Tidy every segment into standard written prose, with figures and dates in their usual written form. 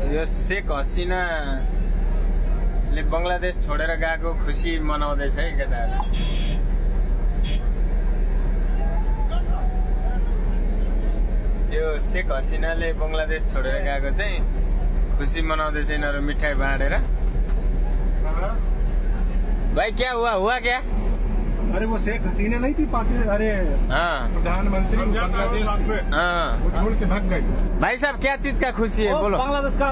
यो शेख हसीना ले बंगलादेश छोडेर गएको खुसी मनाउँदैछ है केटाहरु। यो शेख हसीनाले बंगलादेश छोडेर गएको चाहिँ खुसी मनाउँदैछ यिनीहरु मिठाई बाँडेर। भाई क्या हुआ क्या? अरे वो शेख हसीना नहीं थी अरे प्रधानमंत्री बांग्लादेश वो छोड़ के भाग गए। भाई साहब क्या चीज का खुशी है बोलो? बांग्लादेश का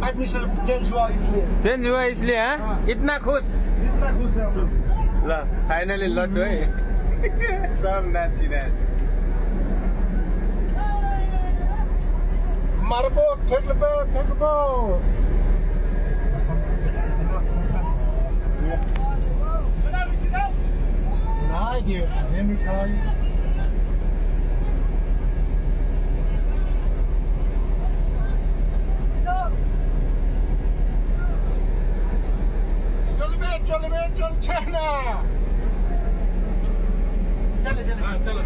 एडमिशन चेंज हुआ इसलिए। हाँ? इतना खुश है हम लोग। ल फाइनली लड्डु है सब नाचिरहेको। मार्बो खेलबो Nej, det är miठाई। चल छाना। चलो।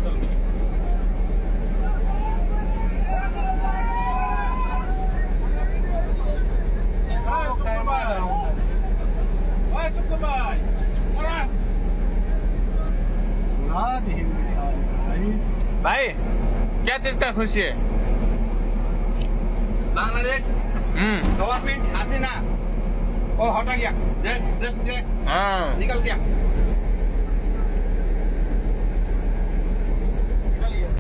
भाई क्या चीज का खुशी है? बांग्लादेश गवर्नमेंट हसीना वो हटा गया, देश निकल गया।